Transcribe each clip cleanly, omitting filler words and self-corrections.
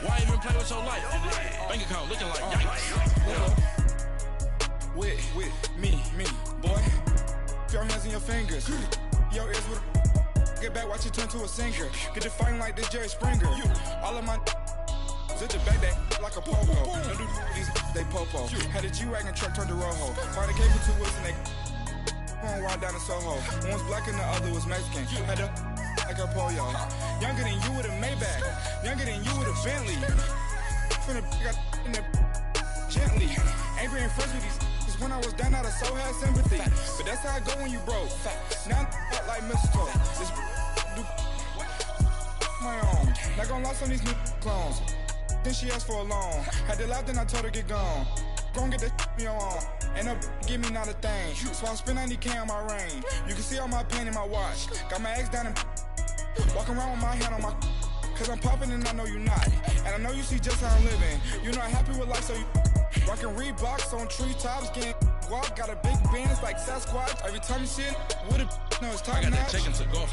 Why even play with your life? Bank account looking like yikes. With me, boy. Your hands in your fingers. Your ears with get back, watch you turn to a singer. Get to fighting like this Jerry Springer. All of my sit the back that like a popo. Don't do these they popo. Had a G-Wagon truck turned to Rojo. Find a cable 2 wheels and they going wild down in Soho. One was black and the other was Mexican. Had a like a pollo. Younger than you with a Maybach. Younger than you with a Bentley. From the got in the gently. Ain't being friends with these. Cause when I was down, I so had sympathy. But that's how I go when you broke. Now I'm like mistletoe. This do my own. Not gonna lost on these new clones. Then she asked for a loan. Had to laugh, then I told her get gone. Gon' get that me on. Ain't no give me not a thing. So I spend 90K on my ring. You can see all my pain in my watch. Got my ex down and walking around with my hand on my. Cause I'm popping and I know you not. And I know you see just how I'm living. You're not happy with life, so you rockin' Reeboks on treetops, getting walk. Got a big band, it's like Sasquatch. Every time you see it, with a no, it's time. I got that chicken to golf.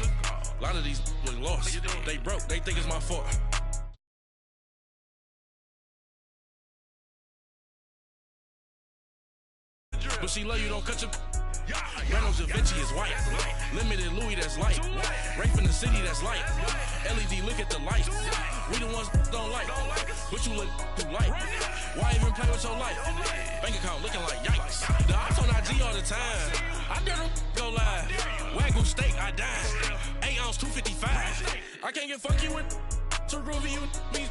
A lot of these was lost. They broke, they think it's my fault. But she love you, don't cut your. Reynolds Da Vinci is white. Limited Louis, that's light. Rape in the city, that's light. LED, look at the light. We the ones don't like. But you look too light. Why even play with your life? Bank account looking like yikes. The ops on IG all the time. I dare them go live. Wagyu steak, I dine. 8 ounce, 255. I can't get fuck you with too groovy you me.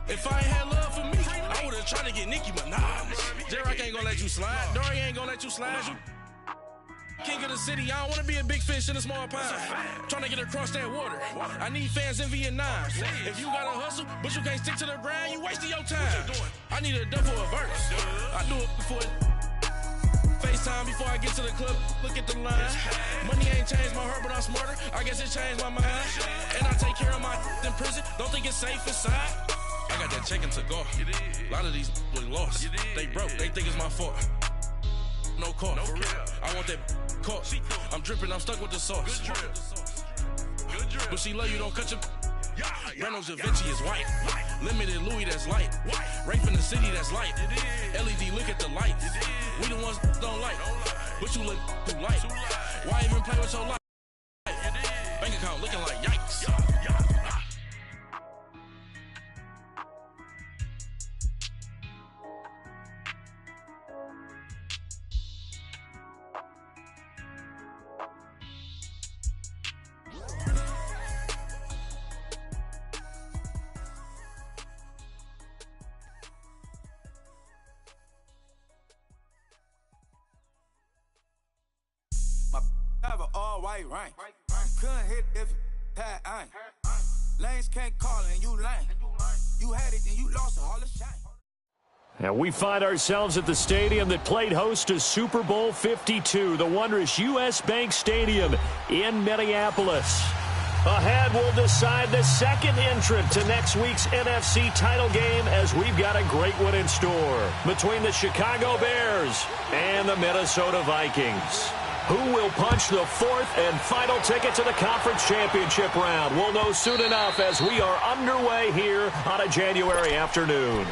If I ain't had love for me, I would've tried to get Nicki Minaj. J-Rock ain't gonna let you slide. Dory ain't gonna let you slide. You king of the city, I don't wanna be a big fish in a small pond. Trying to get across that water. I need fans in Vietnam. If you gotta hustle, but you can't stick to the grind, you wasting your time. I need a double a verse. I do it before FaceTime before I get to the club. Look at the line. Money ain't changed my heart, but I'm smarter. I guess it changed my mind. And I take care of my in prison. Don't think it's safe inside. I got that chicken to go. A lot of these was lost. They broke, they think it's my fault. No call, for real. I want that caught. I'm dripping, I'm stuck with the sauce. But she love you, don't cut your. Reynolds Da Vinci is white. Limited Louis, that's light. Rape in the city, that's light. LED, look at the lights. We the ones don't like. But you look too light. Why even play with your life? Bank account looking like yikes. Have an all-white rank. Couldn't hit if it had ain't. Lanes can't call it and you lame. You had it and you lost it, all the shame. And we find ourselves at the stadium that played host to Super Bowl 52, the wondrous U.S. Bank Stadium in Minneapolis. Ahead, we'll decide the second entrant to next week's NFC title game as we've got a great one in store between the Chicago Bears and the Minnesota Vikings. Who will punch the fourth and final ticket to the conference championship round? We'll know soon enough as we are underway here on a January afternoon.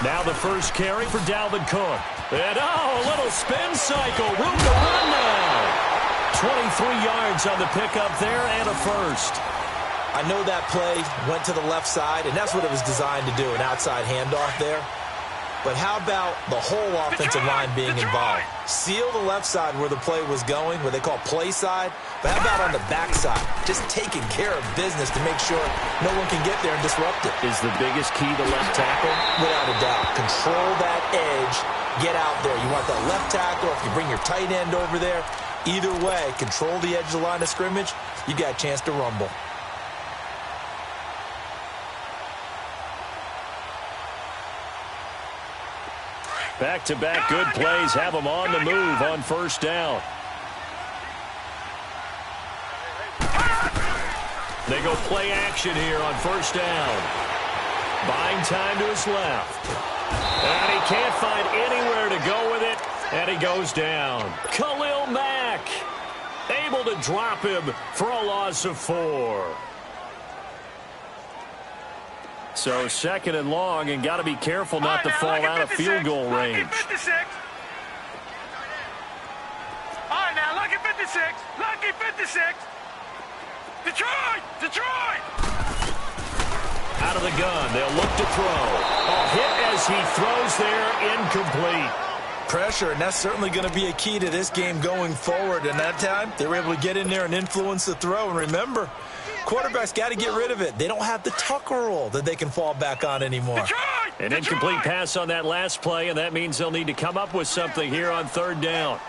Now the first carry for Dalvin Cook. And a little spin cycle. Room to run now. 23 yards on the pickup there and a first. I know that play went to the left side, and that's what it was designed to do, an outside handoff there. But how about the whole offensive line being involved? Seal the left side where the play was going, what they call play side. But how about on the back side? Just taking care of business to make sure no one can get there and disrupt it. Is the biggest key the left tackle? Without a doubt. Control that edge. Get out there. You want that left tackle, if you bring your tight end over there. Either way, control the edge of the line of scrimmage. You got a chance to rumble. Back-to-back good plays have them on the move on first down. They go play action here on first down. Buying time to his left. And he can't find anywhere to go with it, and he goes down. Khalil Mack able to drop him for a loss of 4. So second and long, and got to be careful not to fall out of field goal range. All right, now, lucky 56. Lucky 56. Detroit! Out of the gun, they'll look to throw. A hit as he throws there, incomplete. Pressure, and that's certainly going to be a key to this game going forward. And that time, they were able to get in there and influence the throw. And remember, quarterbacks got to get rid of it. They don't have the Tucker rule that they can fall back on anymore. An incomplete pass on that last play, and that means they'll need to come up with something here on third down.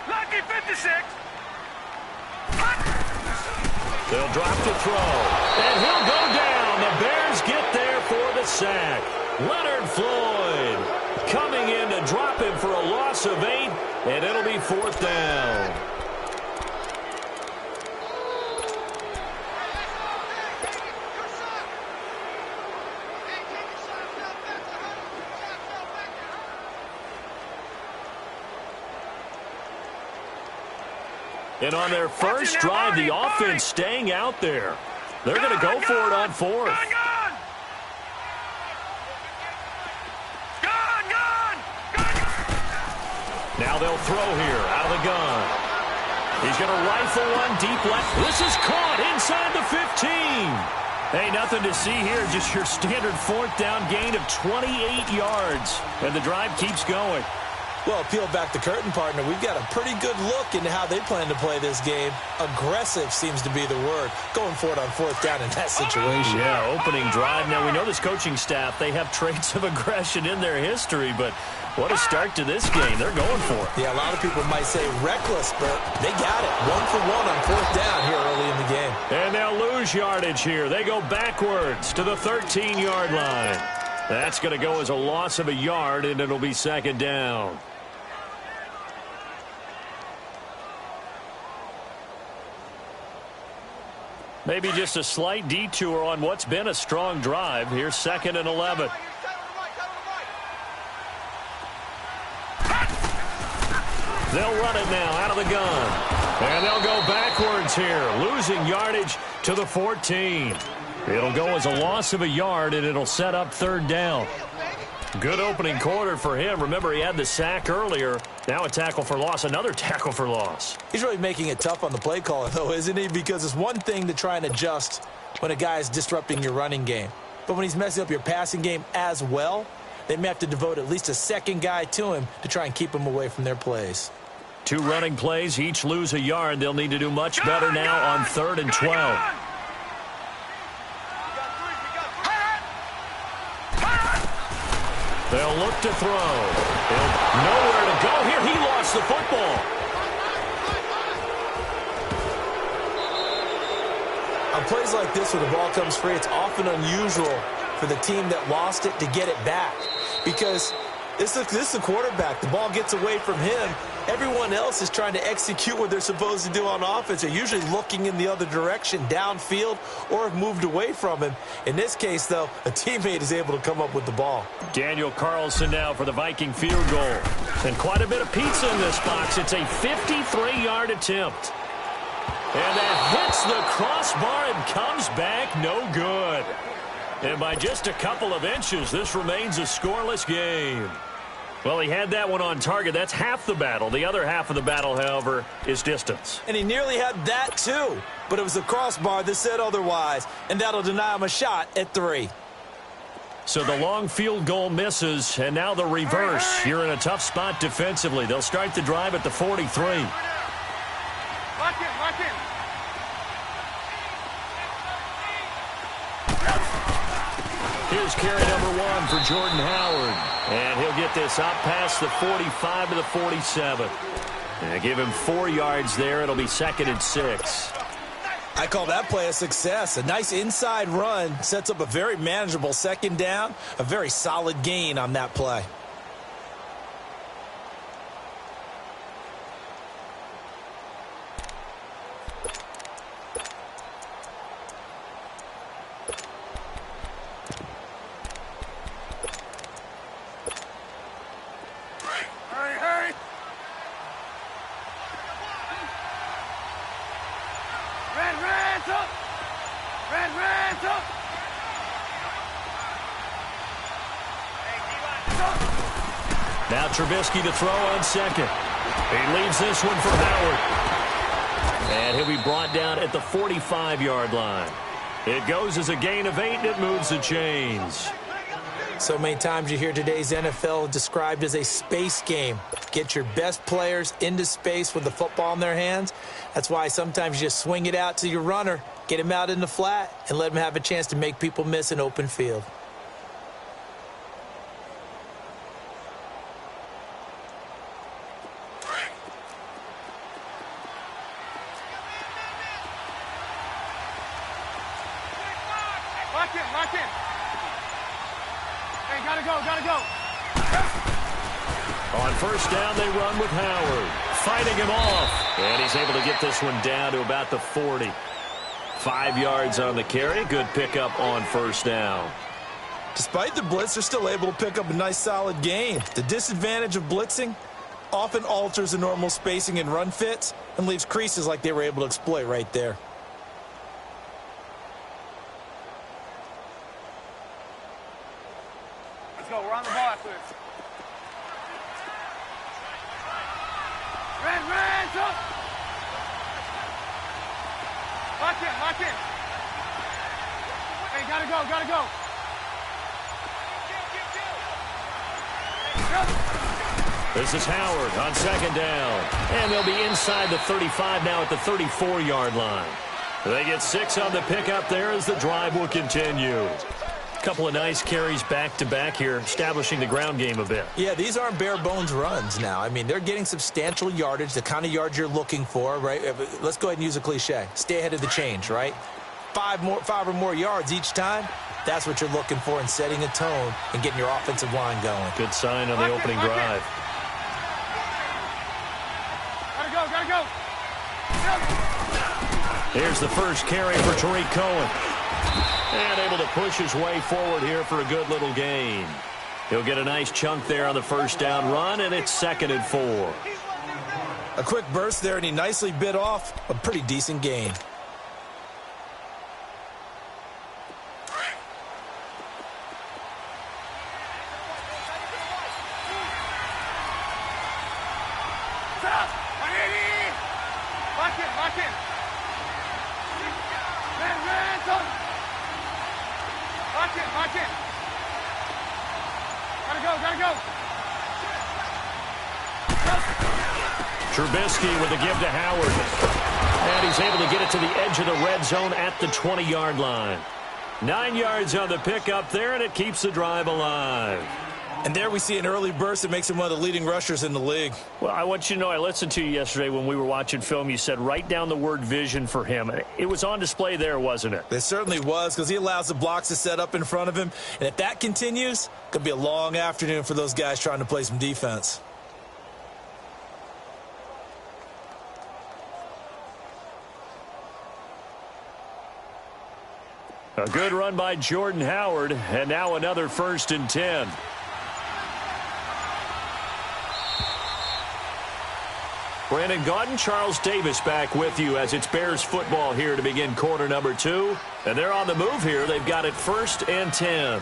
Lucky 56. They'll drop the throw, and he'll go down. The Bears get there for the sack. Leonard Floyd coming in to drop him for a loss of 8, and it'll be fourth down. And on their first drive, the offense staying out there. They're going to go for it on fourth. Now they'll throw here out of the gun. He's going to rifle one deep left. This is caught inside the 15. Hey, nothing to see here. Just your standard fourth down gain of 28 yards. And the drive keeps going. Well, peel back the curtain, partner. We've got a pretty good look into how they plan to play this game. Aggressive seems to be the word. Going for it on fourth down in that situation. Yeah, opening drive. Now, we know this coaching staff, they have traits of aggression in their history, but what a start to this game. They're going for it. Yeah, a lot of people might say reckless, but they got it. 1 for 1 on fourth down here early in the game. And they'll lose yardage here. They go backwards to the 13-yard line. That's going to go as a loss of a yard, and it'll be second down. Maybe just a slight detour on what's been a strong drive. Here's second and 11. They'll run it now out of the gun. And they'll go backwards here, losing yardage to the 14. It'll go as a loss of a yard, and it'll set up third down. Good opening quarter for him. Remember, he had the sack earlier. Now a tackle for loss, another tackle for loss. He's really making it tough on the play caller, though, isn't he? Because it's one thing to try and adjust when a guy is disrupting your running game. But when he's messing up your passing game as well, they may have to devote at least a second guy to him to try and keep him away from their plays. 2 running plays, each lose a yard. They'll need to do much better now on 3rd and 12. They'll look to throw. Nowhere to go here. He lost the football. On plays like this where the ball comes free, it's often unusual for the team that lost it to get it back. Because this is the quarterback. The ball gets away from him. Everyone else is trying to execute what they're supposed to do on offense. They're usually looking in the other direction, downfield, or have moved away from him. In this case, though, a teammate is able to come up with the ball. Daniel Carlson now for the Viking field goal. And quite a bit of pizza in this box. It's a 53-yard attempt. And that hits the crossbar and comes back no good. And by just a couple of inches, this remains a scoreless game. Well, he had that one on target. That's half the battle. The other half of the battle, however, is distance. And he nearly had that, too. But it was the crossbar that said otherwise. And that'll deny him a shot at 3. So the long field goal misses, and now the reverse. You're in a tough spot defensively. They'll start the drive at the 43. Lock in. Here's carry number 1 for Jordan Howard. And he'll get this up past the 45 to the 47. And give him 4 yards there. It'll be 2nd and 6. I call that play a success. A nice inside run sets up a very manageable second down, a very solid gain on that play. Now Trubisky to throw on second. He leaves this one for Howard. And he'll be brought down at the 45-yard line. It goes as a gain of 8, and it moves the chains. So many times you hear today's NFL described as a space game. Get your best players into space with the football in their hands. That's why sometimes you just swing it out to your runner, get him out in the flat, and let him have a chance to make people miss an open field. Lock in. Hey, gotta go. On first down, they run with Howard. Fighting him off. And he's able to get this one down to about the 40. 5 yards on the carry. Good pickup on first down. Despite the blitz, they're still able to pick up a nice solid gain. The disadvantage of blitzing often alters the normal spacing and run fits and leaves creases like they were able to exploit right there. Let's go. We're on the ball after this. Red, up. Lock in. Hey, gotta go. This is Howard on second down. And they'll be inside the 35 now at the 34-yard line. They get 6 on the pickup there as the drive will continue. A couple of nice carries back-to-back here, establishing the ground game a bit. Yeah, these aren't bare-bones runs now. I mean, they're getting substantial yardage, the kind of yards you're looking for, right? Let's go ahead and use a cliche. Stay ahead of the change, right? 5 or more yards each time. That's what you're looking for in setting a tone and getting your offensive line going. Good sign on the opening drive. Gotta go. Here's the first carry for Tariq Cohen. And able to push his way forward here for a good little gain. He'll get a nice chunk there on the first down run, and it's 2nd and 4. A quick burst there, and he nicely bit off a pretty decent gain. Lock in. Red, up. Lock in. Gotta go. Trubisky with the give to Howard. And he's able to get it to the edge of the red zone at the 20-yard line. 9 yards on the pickup there, and it keeps the drive alive. And there we see an early burst that makes him one of the leading rushers in the league. Well, I want you to know, I listened to you yesterday when we were watching film. You said write down the word vision for him. It was on display there, wasn't it? It certainly was, because he allows the blocks to set up in front of him. And if that continues, it could be a long afternoon for those guys trying to play some defense. A good run by Jordan Howard, and now another 1st and 10. Brandon Gaudin, Charles Davis back with you as it's Bears football here to begin quarter number 2. And they're on the move here. They've got it 1st and 10.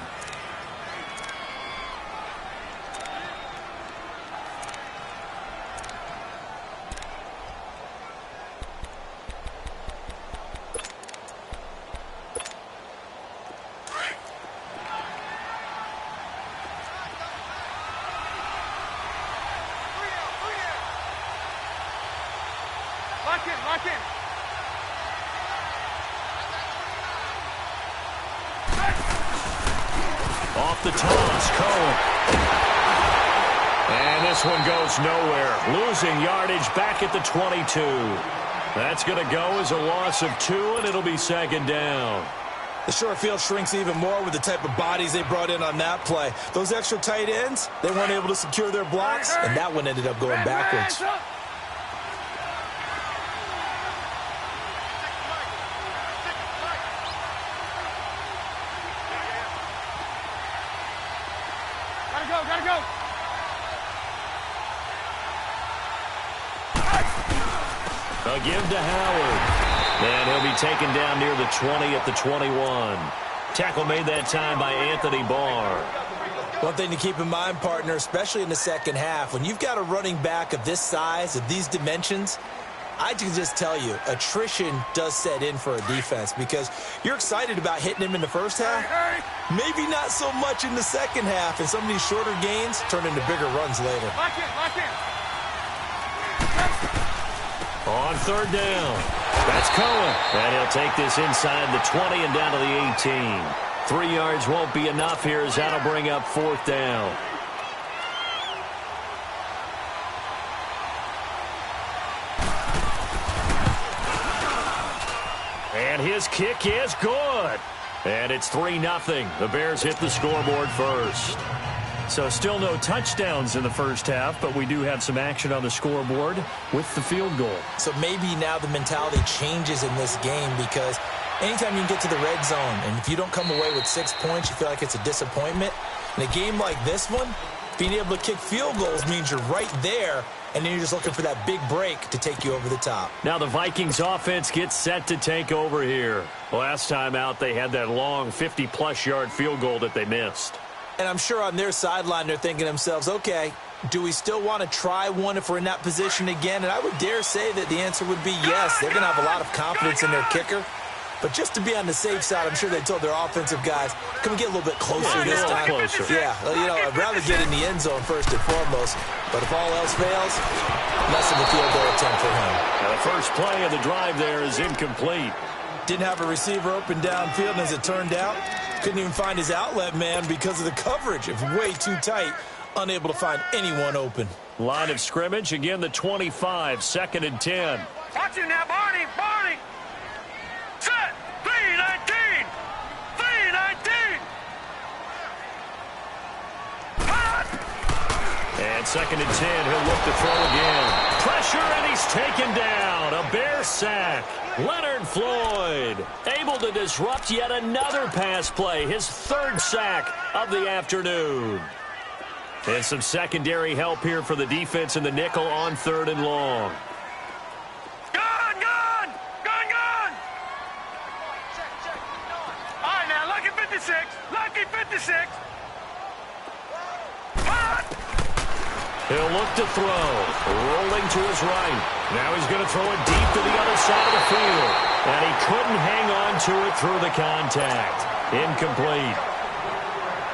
Lock in. Off the toss, Cohen. And this one goes nowhere. Losing yardage back at the 22. That's going to go as a loss of 2, and it'll be second down. The short field shrinks even more with the type of bodies they brought in on that play. Those extra tight ends, they weren't able to secure their blocks, and that one ended up going backwards. Gotta go. A give to Howard. And he'll be taken down near the 20 at the 21. Tackle made that time by Anthony Barr. One thing to keep in mind, partner, especially in the second half, when you've got a running back of this size, of these dimensions, I can just tell you, attrition does set in for a defense because you're excited about hitting him in the first half. Maybe not so much in the second half, and some of these shorter gains turn into bigger runs later. Lock in. On third down, that's Cohen. And he'll take this inside the 20 and down to the 18. 3 yards won't be enough here as that'll bring up fourth down. And his kick is good. And it's 3-0. The Bears hit the scoreboard first. So still no touchdowns in the first half, but we do have some action on the scoreboard with the field goal. So maybe now the mentality changes in this game because anytime you can get to the red zone, and if you don't come away with 6 points, you feel like it's a disappointment. In a game like this one, being able to kick field goals means you're right there, and then you're just looking for that big break to take you over the top. Now the Vikings offense gets set to take over here. Last time out, they had that long 50-plus yard field goal that they missed. And I'm sure on their sideline they're thinking to themselves, okay, do we still want to try one if we're in that position again? And I would dare say that the answer would be yes. They're going to have a lot of confidence in their kicker. But just to be on the safe side, I'm sure they told their offensive guys, can we get a little bit closer this time? Closer. Yeah, I'd rather get in the end zone first and foremost. But if all else fails, less of a field goal attempt for him. Now the first play of the drive there is incomplete. Didn't have a receiver open downfield, and as it turned out, couldn't even find his outlet man because of the coverage. It was way too tight, unable to find anyone open. Line of scrimmage, again the 25, 2nd and 10. Watch him now, Barney. Set. 3-19. 3-19. And 2nd and 10, he'll look to throw again. Pressure, and he's taken down. A Bear sack. Leonard Floyd able to disrupt yet another pass play. His 3rd sack of the afternoon. And some secondary help here for the defense in the nickel on 3rd and long. Gone. All right, now, lucky 56. Lucky 56. He'll look to throw. Rolling to his right. Now he's going to throw it deep to the other side of the field. And he couldn't hang on to it through the contact. Incomplete.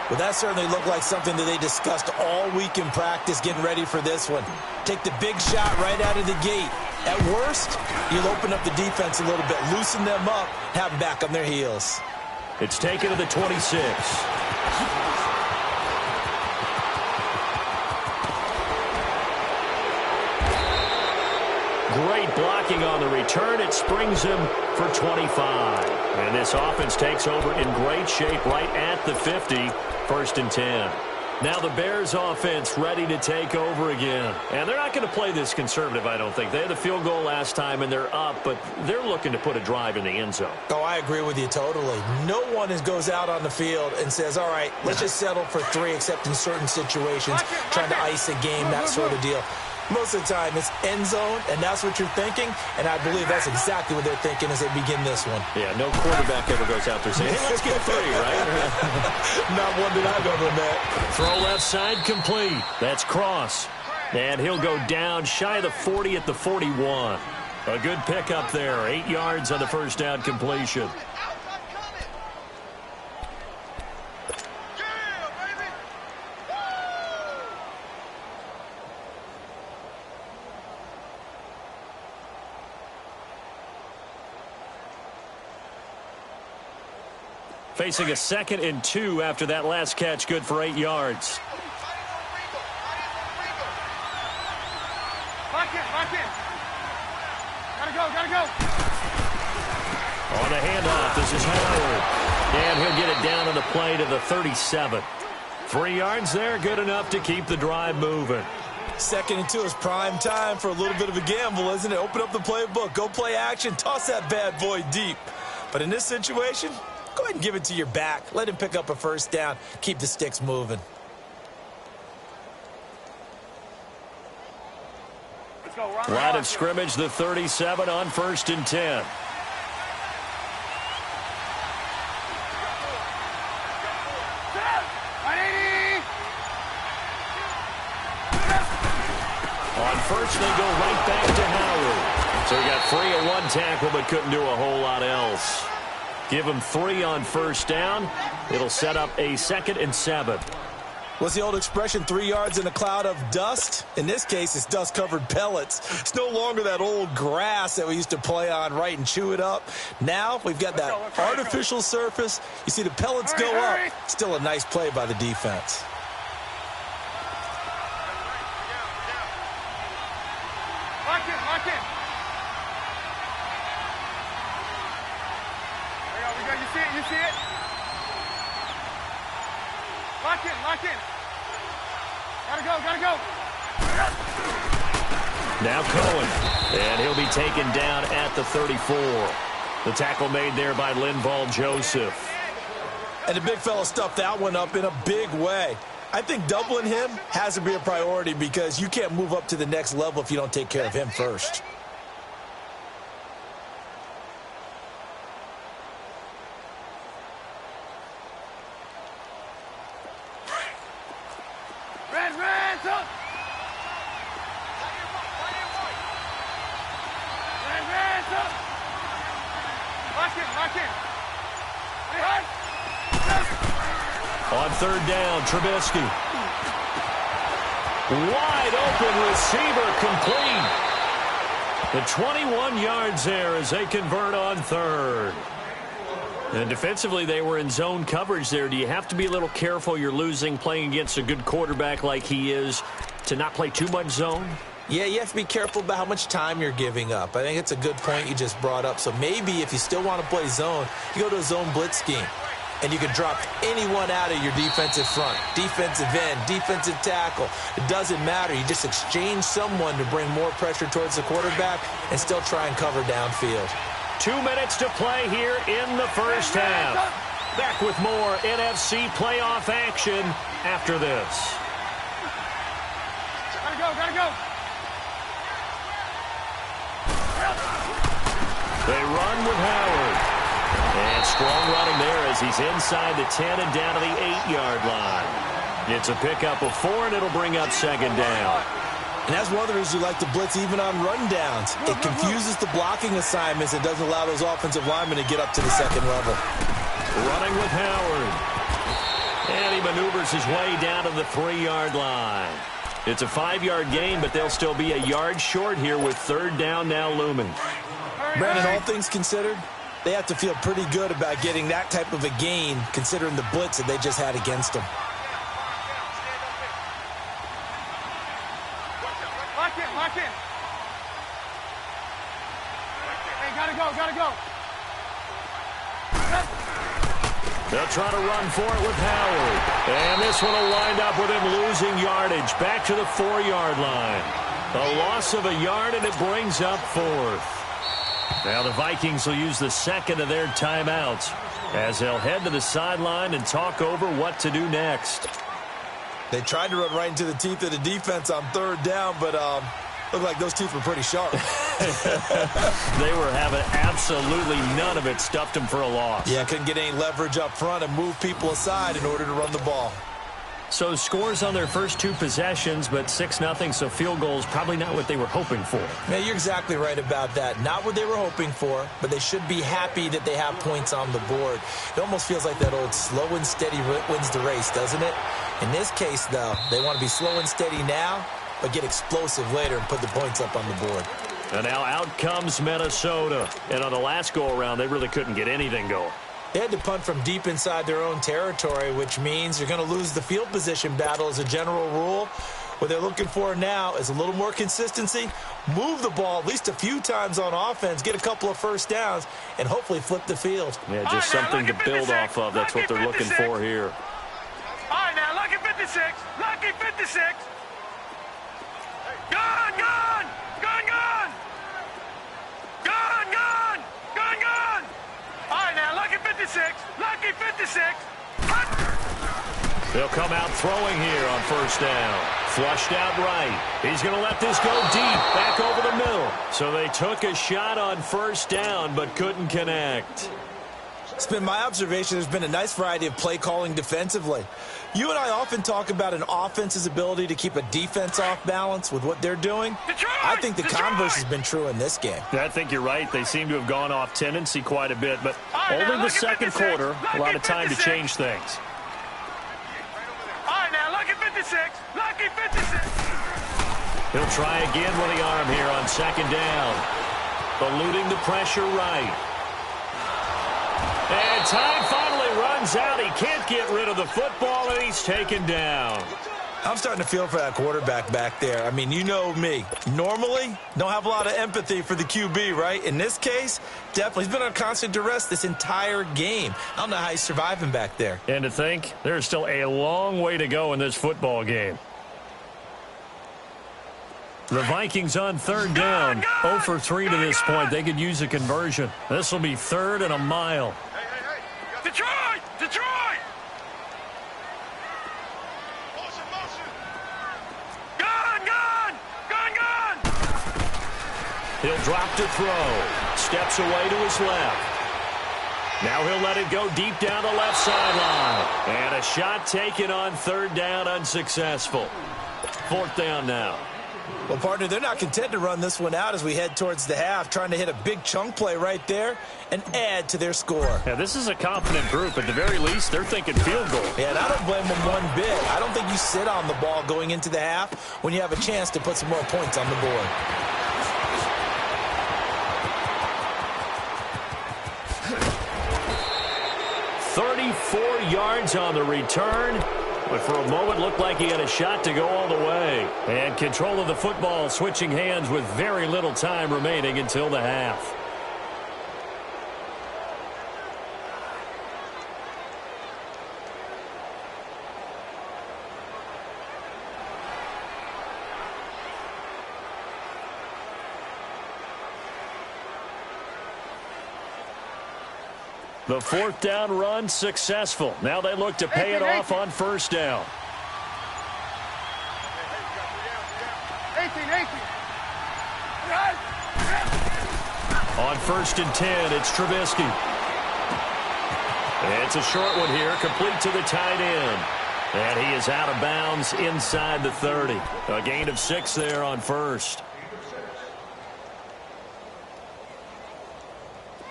Well, that certainly looked like something that they discussed all week in practice getting ready for this one. Take the big shot right out of the gate. At worst, you'll open up the defense a little bit, loosen them up, have them back on their heels. It's taken to the 26. Great blocking on the return. It springs him for 25. And this offense takes over in great shape right at the 50. 1st and 10. Now the Bears offense ready to take over again. And they're not going to play this conservative, I don't think. They had the field goal last time, and they're up, but they're looking to put a drive in the end zone. Oh, I agree with you totally. No one goes out on the field and says, all right, let's just settle for 3, except in certain situations, trying to ice a game, that sort of deal. Most of the time, it's end zone, and that's what you're thinking, and I believe that's exactly what they're thinking as they begin this one. Yeah, no quarterback ever goes out there saying, hey, let's get 3, right? Not one that I've ever met. Throw left side complete. That's Cross. And he'll go down shy of the 40 at the 41. A good pickup there. 8 yards on the first down completion. Facing a 2nd and 2 after that last catch, good for 8 yards. Lock in. Gotta Gotta go. On the handoff, this is Howard. And he'll get it down on the play to the 37. 3 yards there, good enough to keep the drive moving. 2nd and 2 is prime time for a little bit of a gamble, isn't it? Open up the playbook, go play action, toss that bad boy deep. But in this situation, go ahead and give it to your back. Let him pick up a first down, keep the sticks moving. Let's go. Line of scrimmage, the 37 on 1st and 10. On first, they go right back to Howard. So he got free of 1 tackle, but couldn't do a whole lot else. Give him 3 on first down. It'll set up a 2nd and 7. What's the old expression, 3 yards in a cloud of dust? In this case, it's dust-covered pellets. It's no longer that old grass that we used to play on, right, and chew it up. Now we've got that artificial surface. You see the pellets go up. Still a nice play by the defense. Lock in. There we go. You see it? Lock in. Gotta go. Now Cohen, and he'll be taken down at the 34. The tackle made there by Linval Joseph. And the big fella stuffed that one up in a big way. I think doubling him has to be a priority because you can't move up to the next level if you don't take care of him first. Lock in. On 3rd down, Trubisky. Wide open receiver complete. The 21 yards there as they convert on 3rd. And defensively, they were in zone coverage there. Do you have to be a little careful? You're losing playing against a good quarterback like he is to not play too much zone? Yeah, you have to be careful about how much time you're giving up. I think it's a good point you just brought up. So maybe if you still want to play zone, you go to a zone blitz scheme. And you can drop anyone out of your defensive front, defensive end, defensive tackle. It doesn't matter. You just exchange someone to bring more pressure towards the quarterback and still try and cover downfield. 2 minutes to play here in the first half. Back with more NFC playoff action after this. Gotta go. They run with Howard. And strong running there as he's inside the 10 and down to the 8-yard line. It's a pickup of 4, and it'll bring up 2nd down. And that's one of the reasons you like to blitz even on rundowns. It confuses the blocking assignments and doesn't allow those offensive linemen to get up to the 2nd level. Running with Howard. And he maneuvers his way down to the 3-yard line. It's a 5-yard gain, but they'll still be a yard short here with 3rd down now looming. Brandon, all things considered, they have to feel pretty good about getting that type of a gain considering the blitz that they just had against them. Lock in. Hey, gotta go. They'll try to run for it with Howard. And this one will wind up with him losing yardage back to the 4-yard line. A loss of a yard, and it brings up 4th. Now the Vikings will use the 2nd of their timeouts as they'll head to the sideline and talk over what to do next. They tried to run right into the teeth of the defense on 3rd down, but looked like those teeth were pretty sharp. They were having absolutely none of it. Stuffed them for a loss. Yeah, couldn't get any leverage up front and move people aside in order to run the ball. So scores on their first 2 possessions, but 6-0, so field goals probably not what they were hoping for. Yeah, you're exactly right about that. Not what they were hoping for, but they should be happy that they have points on the board. It almost feels like that old slow and steady wins the race, doesn't it? In this case, though, they want to be slow and steady now, but get explosive later and put the points up on the board. And now out comes Minnesota. And on the last go-around, they really couldn't get anything going. They had to punt from deep inside their own territory, which means you're going to lose the field position battle as a general rule. What they're looking for now is a little more consistency move the ball at least a few times on offense, get a couple of first downs, and hopefully flip the field. Yeah, just something to build off of. That's what they're looking for here. All right, now, lucky 56. Lucky 56. Gone, gone. Gone, gone. Gone, gone. Gone, gone. All right, now, lucky 56. Lucky 56. They'll come out throwing here on first down. Flushed out right. He's going to let this go deep, back over the middle. So they took a shot on first down, but couldn't connect. It's been my observation there's been a nice variety of play calling defensively. You and I often talk about an offense's ability to keep a defense off balance with what they're doing. I think the converse has been true in this game. I think you're right. They seem to have gone off tendency quite a bit, but only the second quarter, a lot of time to change things. All right, now, lucky 56. Lucky 56. He'll try again with the arm here on second down. Eluding the pressure right. And time finally runs out. He can't get rid of the football, and he's taken down. I'm starting to feel for that quarterback back there. I mean, you know me. Normally, don't have a lot of empathy for the QB, right? In this case, definitely. He's been on constant duress this entire game. I don't know how he's surviving back there. And to think, there's still a long way to go in this football game. The Vikings on third down, 0 for 3 to this point. They could use a conversion. This will be 3rd and a mile. Detroit! Detroit! Gone, gone! Gone, gone! He'll drop to throw. Steps away to his left. Now he'll let it go deep down the left sideline. And a shot taken on third down, unsuccessful. 4th down now. Well, partner, they're not content to run this one out as we head towards the half, trying to hit a big chunk play right there and add to their score. Yeah, this is a confident group. At the very least, they're thinking field goal. Yeah, and I don't blame them one bit. I don't think you sit on the ball going into the half when you have a chance to put some more points on the board. Yards on the return, but for a moment looked like he had a shot to go all the way. And control of the football switching hands with very little time remaining until the half. The 4th down run successful. Now they look to pay it off on first down. 18. On 1st and 10, it's Trubisky. It's a short one here, complete to the tight end. And he is out of bounds inside the 30. A gain of 6 there on first.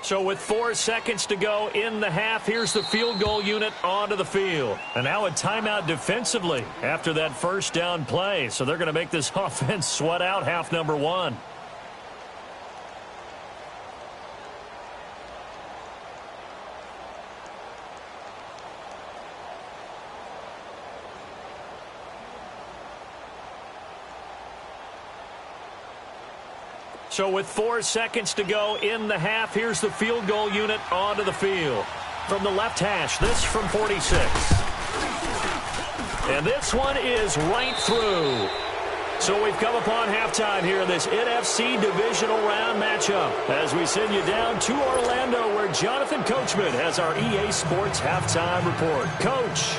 So with 4 seconds to go in the half, here's the field goal unit onto the field. And now a timeout defensively after that first down play. So they're going to make this offense sweat out half number 1. So with 4 seconds to go in the half, here's the field goal unit onto the field. From the left hash, this from 46. And this one is right through. So we've come upon halftime here in this NFC divisional round matchup as we send you down to Orlando where Jonathan Coachman has our EA Sports halftime report. Coach,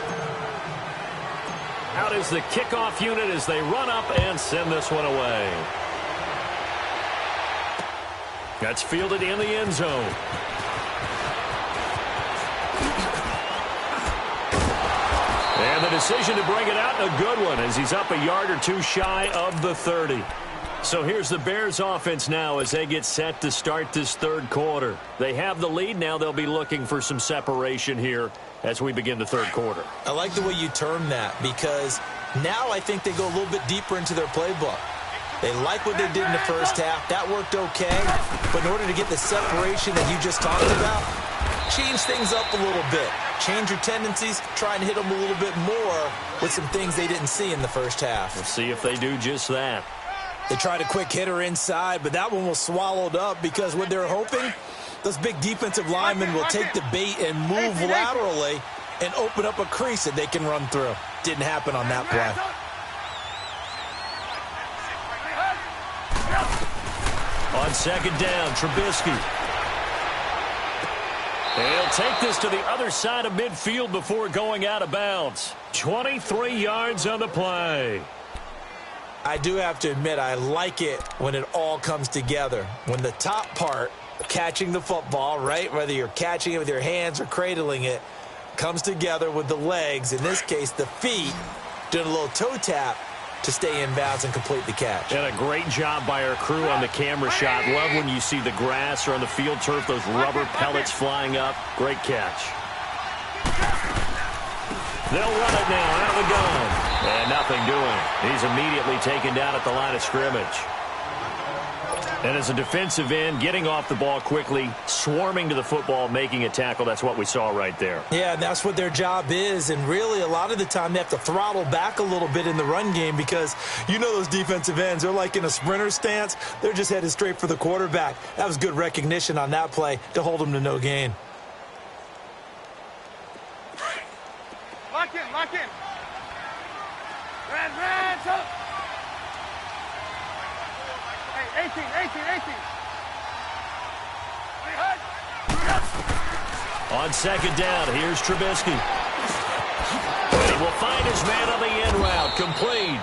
out is the kickoff unit as they run up and send this one away. That's fielded in the end zone. And the decision to bring it out, a good one, as he's up a yard or two shy of the 30. So here's the Bears offense now as they get set to start this third quarter. They have the lead. Now they'll be looking for some separation here as we begin the third quarter. I like the way you term that because now I think they go a little bit deeper into their playbook. They like what they did in the first half. That worked okay. But in order to get the separation that you just talked about, change things up a little bit. Change your tendencies. Try and hit them a little bit more with some things they didn't see in the first half. We'll see if they do just that. They tried a quick hitter inside, but that one was swallowed up because what they're hoping, those big defensive linemen will take the bait and move laterally and open up a crease that they can run through. Didn't happen on that play. On second down, Trubisky. He'll take this to the other side of midfield before going out of bounds. 23 yards on the play. I do have to admit, I like it when it all comes together. When the top part, catching the football, right, whether you're catching it with your hands or cradling it, comes together with the legs, in this case the feet, doing a little toe tap to stay in bounds and complete the catch. And a great job by our crew on the camera shot. Love when you see the grass or on the field turf, those rubber pellets flying up. Great catch. They'll run it now out of the gun. And nothing doing. He's immediately taken down at the line of scrimmage. And as a defensive end, getting off the ball quickly, swarming to the football, making a tackle, that's what we saw right there. Yeah, and that's what their job is. And really, a lot of the time, they have to throttle back a little bit in the run game because you know those defensive ends, they're like in a sprinter stance. They're just headed straight for the quarterback. That was good recognition on that play to hold them to no gain. Lock in, lock in. Ran, up. Hey, 18. On second down, here's Trubisky. He will find his man on the end route, complete.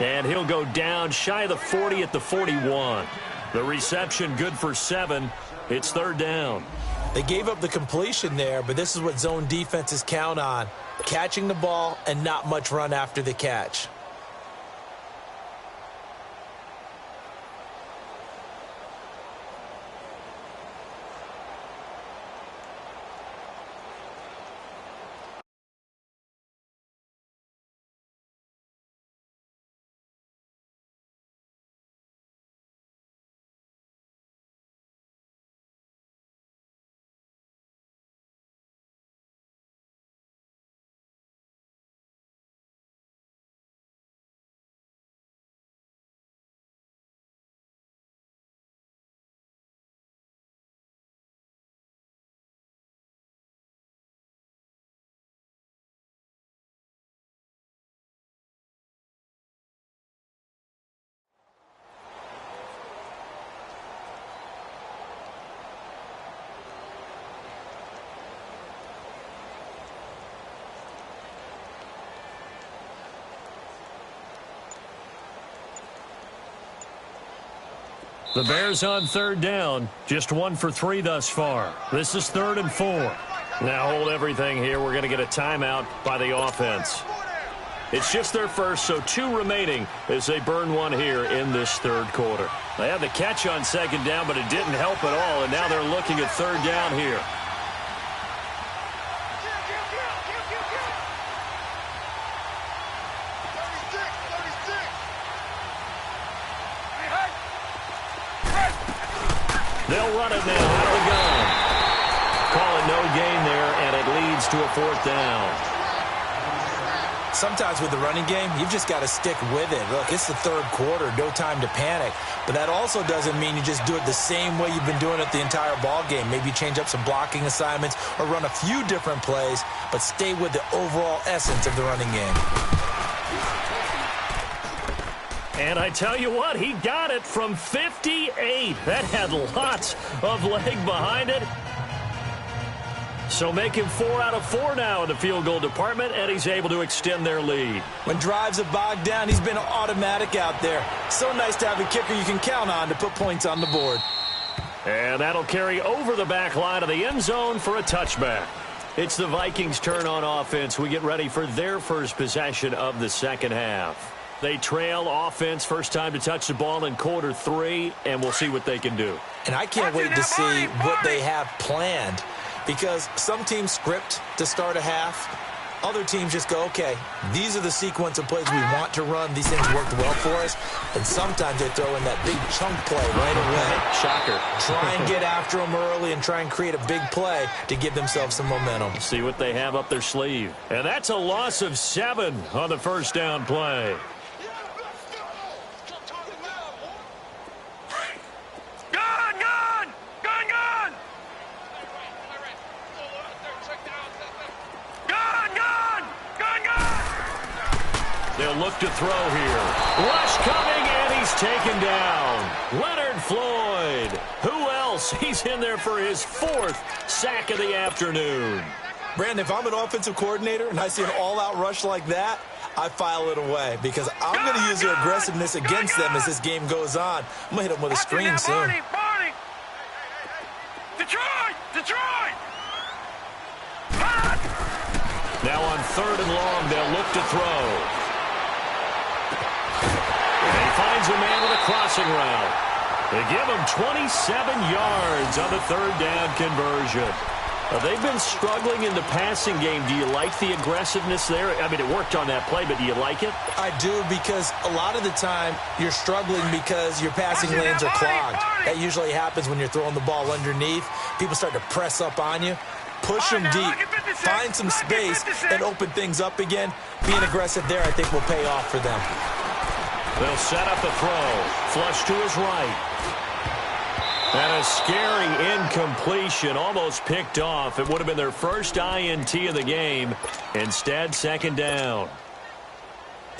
And he'll go down shy of the 40 at the 41. The reception good for 7. It's third down. They gave up the completion there, but this is what zone defenses count on. Catching the ball and not much run after the catch. The Bears on third down, just 1 for 3 thus far. This is 3rd and 4. Now hold everything here. We're going to get a timeout by the offense. It's just their first, so 2 remaining as they burn 1 here in this third quarter. They had the catch on second down, but it didn't help at all, and now they're looking at third down here. They'll run it now out of the gun. Call it no gain there, and it leads to a 4th down. Sometimes with the running game, you've just got to stick with it. Look, it's the third quarter, no time to panic. But that also doesn't mean you just do it the same way you've been doing it the entire ball game. Maybe change up some blocking assignments or run a few different plays, but stay with the overall essence of the running game. And I tell you what, he got it from 58. That had lots of leg behind it. So make him 4 out of 4 now in the field goal department, and he's able to extend their lead. When drives have bogged down, he's been automatic out there. So nice to have a kicker you can count on to put points on the board. And that'll carry over the back line of the end zone for a touchback. It's the Vikings' turn on offense. We get ready for their first possession of the second half. They trail offense, first time to touch the ball in quarter 3, and we'll see what they can do. And I can't wait to see what they have planned, because some teams script to start a half. Other teams just go, okay, these are the sequence of plays we want to run. These things worked well for us. And sometimes they throw in that big chunk play right away. Shocker. Try and get after them early and try and create a big play to give themselves some momentum. See what they have up their sleeve. And that's a loss of 7 on the first down play. They'll look to throw here. Rush coming, and he's taken down. Leonard Floyd. Who else? He's in there for his 4th sack of the afternoon. Brandon, if I'm an offensive coordinator and I see an all-out rush like that, I file it away because I'm going to use their aggressiveness against them as this game goes on. I'm going to hit them with a screen soon. Barney. Detroit! Now on 3rd and long, they'll look to throw. And he finds a man with a crossing route. They give him 27 yards on the 3rd down conversion. They've been struggling in the passing game. Do you like the aggressiveness there? I mean, it worked on that play, but do you like it? I do, because a lot of the time you're struggling because your passing lanes are clogged. That usually happens when you're throwing the ball underneath. People start to press up on you. Push them deep, find some space, and open things up again. Being aggressive there, I think, will pay off for them. They'll set up the throw. Flush to his right. And a scary incompletion, almost picked off. It would have been their first INT of the game. Instead, 2nd down.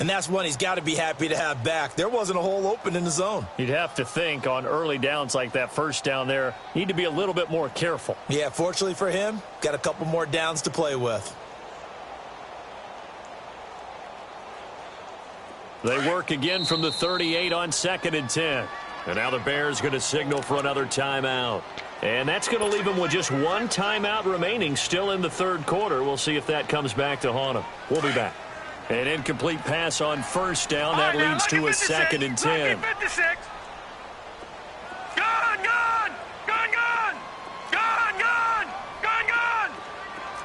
And that's one he's got to be happy to have back. There wasn't a hole open in the zone. You'd have to think on early downs like that, 1st down there, need to be a little bit more careful. Yeah, fortunately for him, got a couple more downs to play with. They work again from the 38 on 2nd and 10. And now the Bears going to signal for another timeout. And that's going to leave them with just 1 timeout remaining still in the 3rd quarter. We'll see if that comes back to haunt them. We'll be back. An incomplete pass on 1st down. That leads to a 2nd and 10. Gun!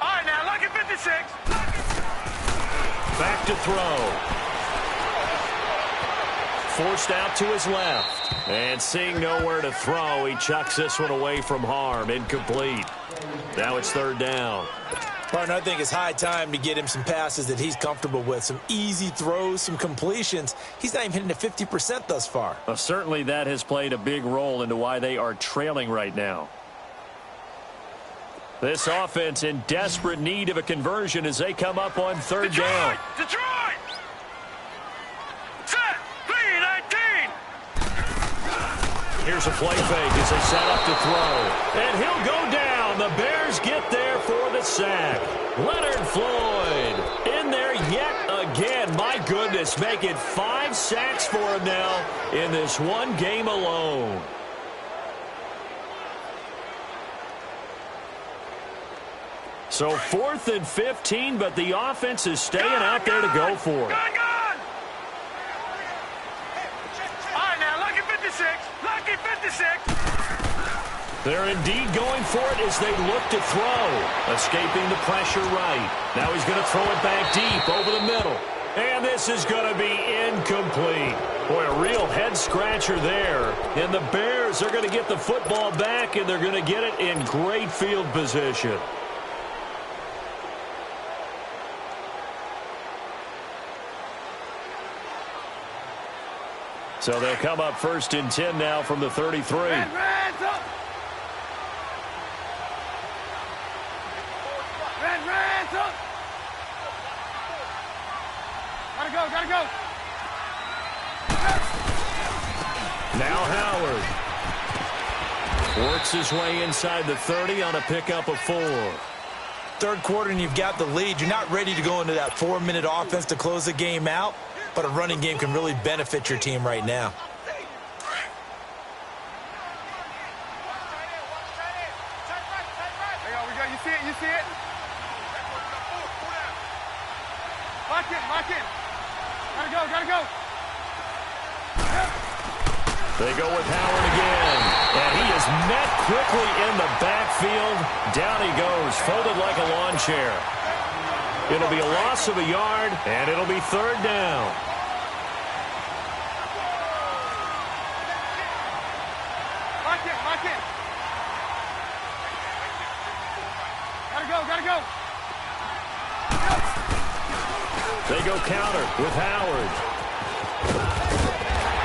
All right, now, lucky 56. Back to throw. Forced out to his left. And seeing nowhere to throw, he chucks this one away from harm. Incomplete. Now it's 3rd down. Partner, I think it's high time to get him some passes that he's comfortable with. Some easy throws, some completions. He's not even hitting at 50% thus far. Well, certainly that has played a big role into why they are trailing right now. This offense in desperate need of a conversion as they come up on 3rd down. Detroit! Set! 3-19! Here's a play fake as they set up to throw. And he'll go down. The Bears get there for the sack. Leonard Floyd in there yet again. My goodness, make it 5 sacks for him now in this one game alone. So 4th and 15, but the offense is staying out there to go for it. Gun! All right, now, lucky 56. Lucky 56. They're indeed going for it as they look to throw. Escaping the pressure right. Now he's going to throw it back deep over the middle. And this is going to be incomplete. Boy, a real head-scratcher there. And the Bears are going to get the football back, and they're going to get it in great field position. So they'll come up 1st and 10 now from the 33. Reds up! Reds up! Gotta go! Now Howard works his way inside the 30 on a pickup of 4. 3rd quarter and you've got the lead. You're not ready to go into that 4-minute offense to close the game out, but a running game can really benefit your team right now. You see it? Lock in. Gotta go. They go with Howard again. And he is met quickly in the backfield. Down he goes, folded like a lawn chair. It'll be a loss of a yard, and it'll be 3rd down. Lock in. Gotta go. They go counter with Howard.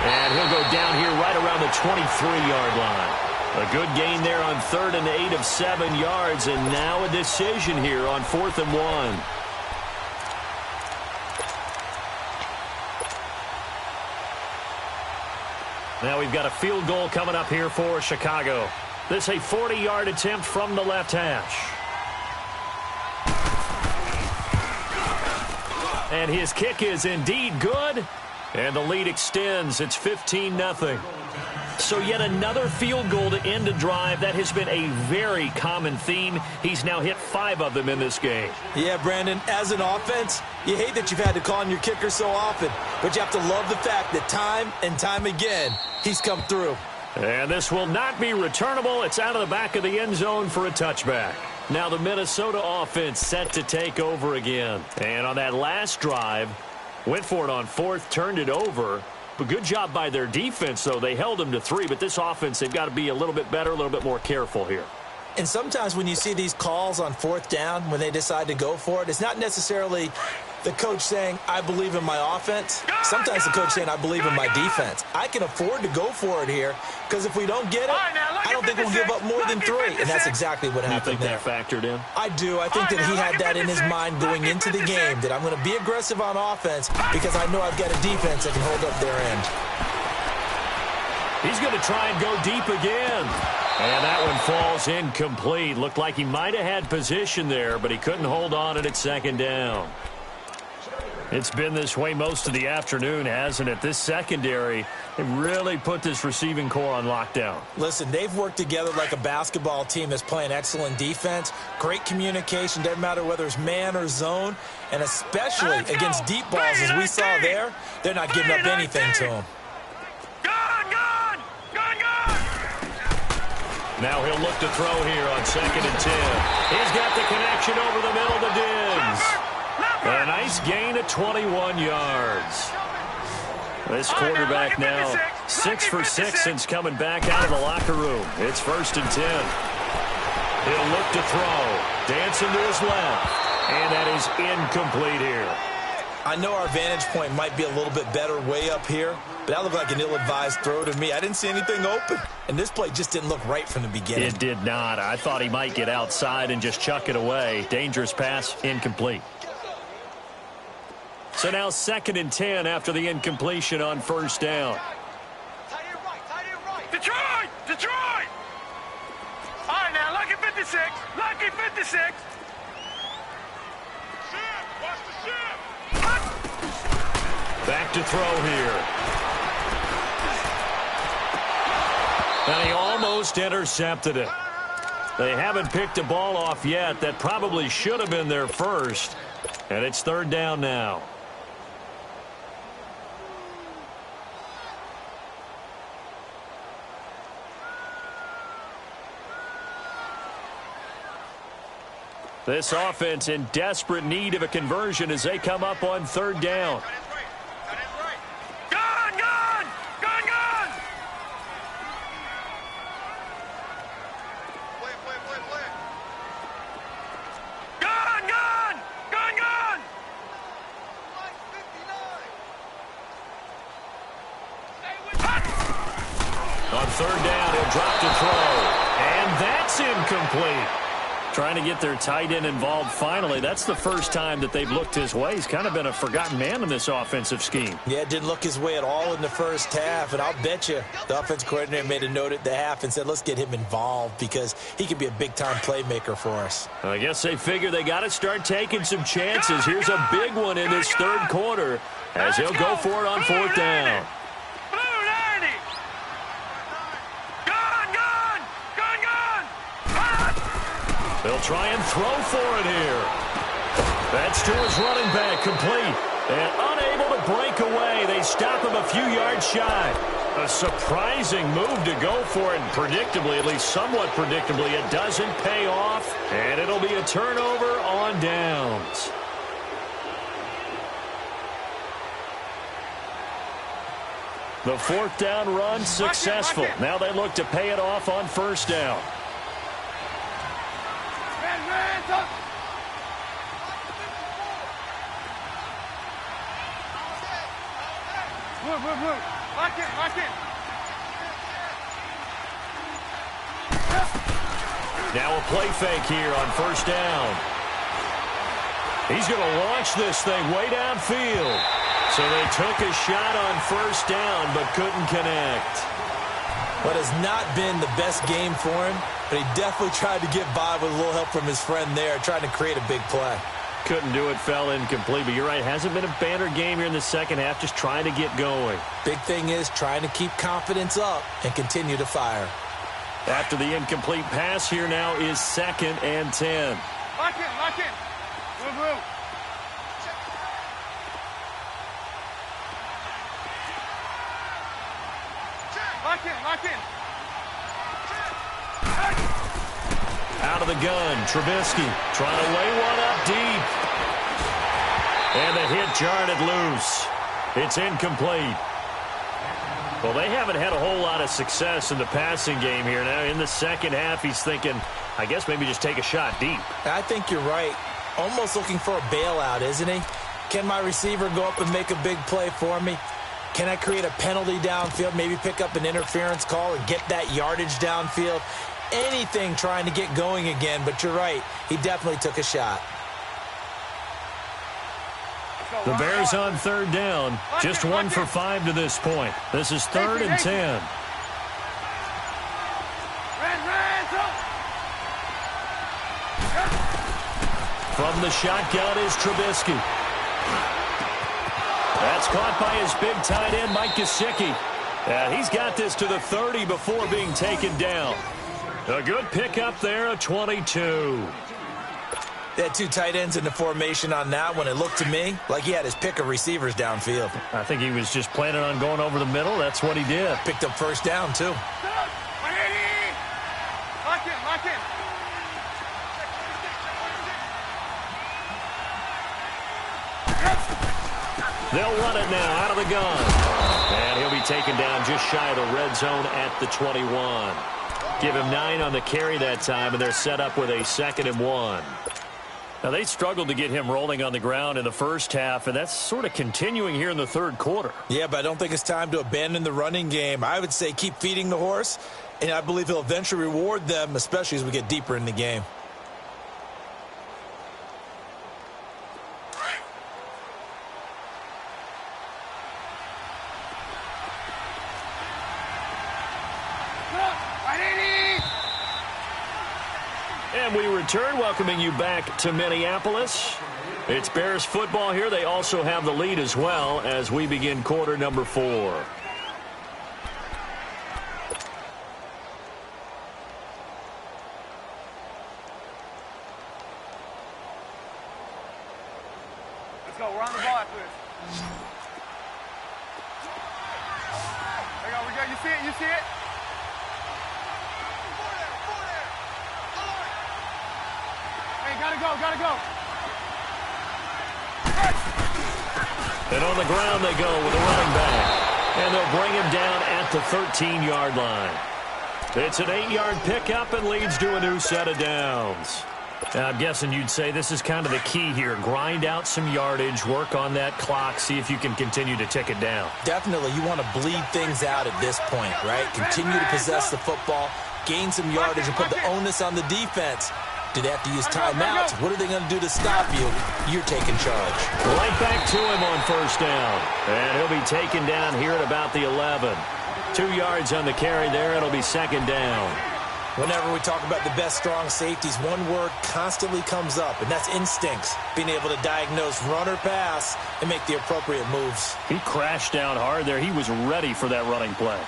And he'll go down here right around the 23-yard line. A good gain there on 3rd and 8 of 7 yards, and now a decision here on 4th and 1. Now we've got a field goal coming up here for Chicago. This a 40-yard attempt from the left hash. And his kick is indeed good. And the lead extends. It's 15-0. So yet another field goal to end a drive. That has been a very common theme. He's now hit 5 of them in this game. Yeah, Brandon, as an offense, you hate that you've had to call on your kicker so often, but you have to love the fact that time and time again, he's come through. And this will not be returnable. It's out of the back of the end zone for a touchback. Now the Minnesota offense set to take over again. And on that last drive, went for it on 4th, turned it over. But good job by their defense, though. They held them to 3, but this offense, they've got to be a little bit better, a little bit more careful here. And sometimes when you see these calls on 4th down, when they decide to go for it, it's not necessarily the coach saying, I believe in my offense. Sometimes the coach saying, I believe in my defense. I can afford to go for it here because if we don't get it, I don't think we'll give up more than 3. And that's exactly what happened there. You think that factored in? I do. I think that he had that in his mind going into the game, that I'm going to be aggressive on offense because I know I've got a defense that can hold up their end. He's going to try and go deep again. And that one falls incomplete. Looked like he might have had position there, but he couldn't hold on it at 2nd down. It's been this way most of the afternoon, hasn't it? This secondary, they really put this receiving core on lockdown. Listen, they've worked together like a basketball team that's playing excellent defense. Great communication, doesn't matter whether it's man or zone. And especially against deep balls, as we saw there, they're not giving up anything to them. Now he'll look to throw here on 2nd and 10. He's got the connection over the middle to Diggs. A nice gain of 21 yards. This quarterback now 6 for 6 since coming back out of the locker room. It's 1st and 10. He'll look to throw. Dancing to his left. And that is incomplete here. I know our vantage point might be a little bit better way up here, but that looked like an ill-advised throw to me. I didn't see anything open, and this play just didn't look right from the beginning. It did not. I thought he might get outside and just chuck it away. Dangerous pass, incomplete. So now 2nd and 10 after the incompletion on 1st down. Detroit! Detroit! All right, now, lucky 56. Lucky 56. Back to throw here. And he almost intercepted it. They haven't picked a ball off yet. That probably should have been their first. And it's 3rd down now. This offense in desperate need of a conversion as they come up on 3rd down. Gun! Gun! Gun! Gun! Gun! Gun! Gun! Gun! On 3rd down, he'll drop to throw. And that's incomplete. Trying to get their tight end involved finally. That's the first time that they've looked his way. He's kind of been a forgotten man in this offensive scheme. Yeah, it didn't look his way at all in the first half, and I'll bet you the offense coordinator made a note at the half and said, let's get him involved because he could be a big-time playmaker for us. I guess they figure they got to start taking some chances. Here's a big one in this 3rd quarter as he'll go for it on 4th down. They'll try and throw for it here. That's to his running back, complete. And unable to break away. They stop him a few yards shy. A surprising move to go for it. And predictably, at least somewhat predictably, it doesn't pay off. And it'll be a turnover on downs. The 4th down run successful. Now they look to pay it off on 1st down. Lock it, lock it. Now a play fake here on 1st down. He's going to launch this thing way downfield. So they took a shot on first down, but couldn't connect. What has not been the best game for him, but he definitely tried to get by with a little help from his friend there, trying to create a big play. Couldn't do it, fell incomplete. But you're right, hasn't been a banner game here in the second half, just trying to get going. Big thing is trying to keep confidence up and continue to fire. After the incomplete pass, here now is 2nd and 10. Lock in, lock in. Move, move. Lock in, lock in. Out of the gun, Trubisky trying to lay one up deep. And the hit jarred it loose. It's incomplete. Well, they haven't had a whole lot of success in the passing game here. Now, in the second half, he's thinking, I guess maybe just take a shot deep. I think you're right. Almost looking for a bailout, isn't he? Can my receiver go up and make a big play for me? Can I create a penalty downfield, maybe pick up an interference call and get that yardage downfield? Anything trying to get going again, but you're right. He definitely took a shot. The Bears on third down. Just 1 for 5 to this point. This is 3rd and 10. From the shotgun is Trubisky. That's caught by his big tight end, Mike Gesicki. He's got this to the 30 before being taken down. A good pickup there, a 22. They had 2 tight ends in the formation on that one. It looked to me like he had his pick of receivers downfield. I think he was just planning on going over the middle. That's what he did. Picked up first down, too. Lock in, lock in. They'll run it now out of the gun. And he'll be taken down just shy of the red zone at the 21. Give him 9 on the carry that time, and they're set up with a 2nd and 1. Now, they struggled to get him rolling on the ground in the first half, and that's sort of continuing here in the third quarter. Yeah, but I don't think it's time to abandon the running game. I would say keep feeding the horse, and I believe he'll eventually reward them, especially as we get deeper in the game. And we return, welcoming you back to Minneapolis. It's Bears football here. They also have the lead as well as we begin quarter number 4. Let's go. We're on the ball after this. There we go. You see it? You see it? Hey, gotta go, gotta go. And on the ground they go with a running back. And they'll bring him down at the 13-yard line. It's an 8-yard pickup and leads to a new set of downs. Now, I'm guessing you'd say this is kind of the key here. Grind out some yardage, work on that clock, see if you can continue to tick it down. Definitely, you want to bleed things out at this point, right? Continue to possess the football, gain some yardage, and put the onus on the defense. Do they have to use timeouts? What are they going to do to stop you? You're taking charge. Right back to him on first down. And he'll be taken down here at about the 11. 2 yards on the carry there. It'll be 2nd down. Whenever we talk about the best strong safeties, one word constantly comes up, and that's instincts. Being able to diagnose run or pass and make the appropriate moves. He crashed down hard there. He was ready for that running play.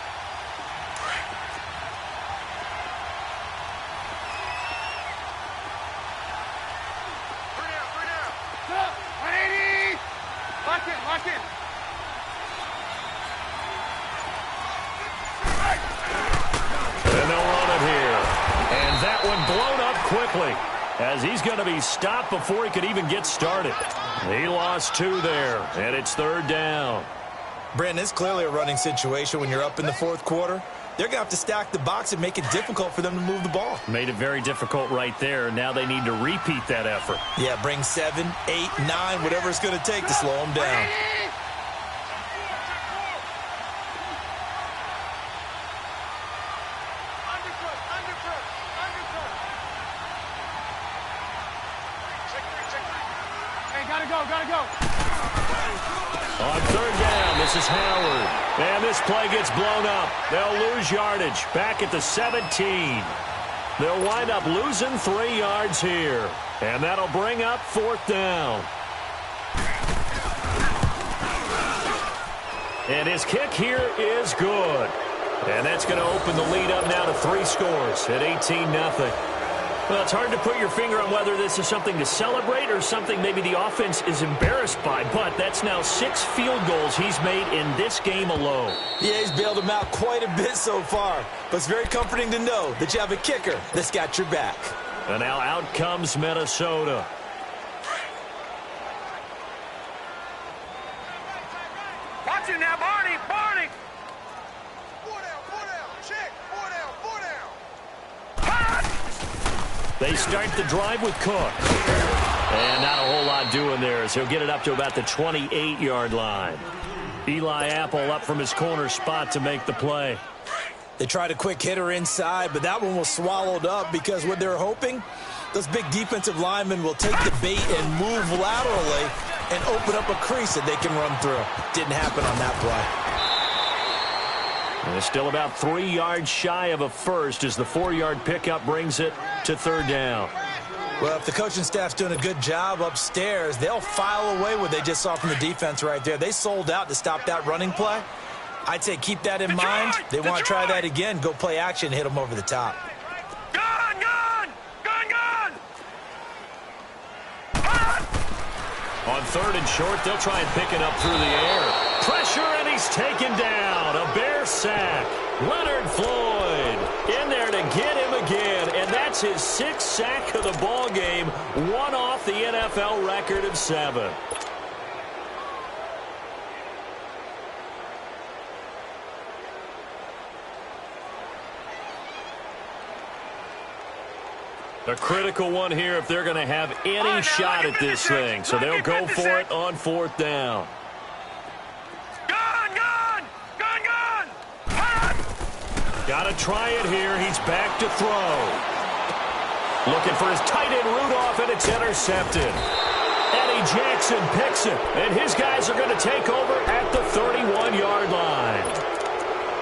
Lock in, lock in. And they'll run it here. And that one blown up quickly as he's going to be stopped before he could even get started. He lost 2 there, and it's 3rd down. Brandon, it's clearly a running situation when you're up in the 4th quarter. They're going to have to stack the box and make it difficult for them to move the ball. Made it very difficult right there. Now they need to repeat that effort. Yeah, bring 7, 8, 9, whatever it's going to take to slow them down. Hey, gotta go, gotta go. On third down, this is Howard. And this play gets blown up. They'll lose yardage back at the 17. They'll wind up losing 3 yards here. And that'll bring up fourth down. And his kick here is good. And that's going to open the lead up now to 3 scores at 18-0. Well, it's hard to put your finger on whether this is something to celebrate or something maybe the offense is embarrassed by, but that's now 6 field goals he's made in this game alone. Yeah, he's bailed them out quite a bit so far, but it's very comforting to know that you have a kicker that's got your back. And now out comes Minnesota. Watch it now, Barney, Barney. 4 down, check, 4 down. They start the drive with Cook. And not a whole lot doing there as he'll get it up to about the 28-yard line. Eli Apple up from his corner spot to make the play. They tried a quick hitter inside, but that one was swallowed up because what they're hoping, those big defensive linemen will take the bait and move laterally and open up a crease that they can run through. Didn't happen on that play. And it's still about 3 yards shy of a first as the 4-yard pickup brings it to third down. Well, if the coaching staff's doing a good job upstairs, they'll file away what they just saw from the defense right there. They sold out to stop that running play. I'd say keep that in mind. They want to try that again. Go play action, hit them over the top. Gun, gun, gun, gun. On third and short, they'll try and pick it up through the air. Pressure, and he's taken down. A Bear sack. Leonard Floyd in there to get him again, and that's his 6th sack of the ball game, one off the NFL record of 7. A critical one here if they're going to have any shot at this thing, so they'll go for it on fourth down. Got to try it here. He's back to throw. Looking for his tight end Rudolph, and it's intercepted. Eddie Jackson picks it, and his guys are going to take over at the 31-yard line.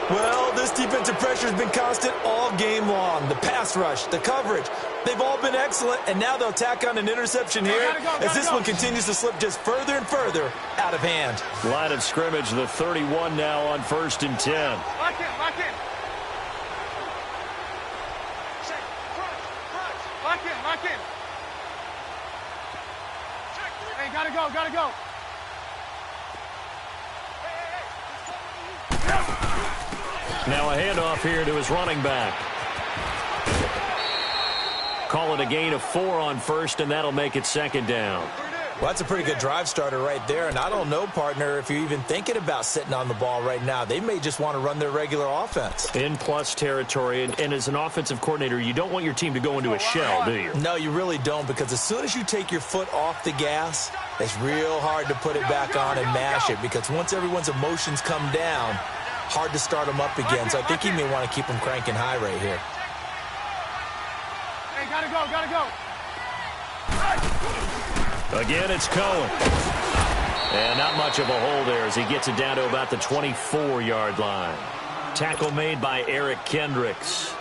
Well, this defensive pressure has been constant all game long. The pass rush, the coverage, they've all been excellent, and now they'll tack on an interception here as this one continues to slip just further and further out of hand. Line of scrimmage, the 31 now on 1st and 10. Lock in, lock in. Lock in, lock in. Hey, gotta go, gotta go. Now a handoff here to his running back. Call it a gain of 4 on first, and that'll make it 2nd down. Well, that's a pretty good drive starter right there, and I don't know, partner, if you're even thinking about sitting on the ball right now. They may just want to run their regular offense. In plus territory, and as an offensive coordinator, you don't want your team to go into a shell, do you? No, you really don't, because as soon as you take your foot off the gas, it's real hard to put it back on and mash it, because once everyone's emotions come down, hard to start them up again. So I think he may want to keep them cranking high right here. Hey, gotta go, gotta go. Again, it's Cohen. And not much of a hole there as he gets it down to about the 24-yard line. Tackle made by Eric Kendricks.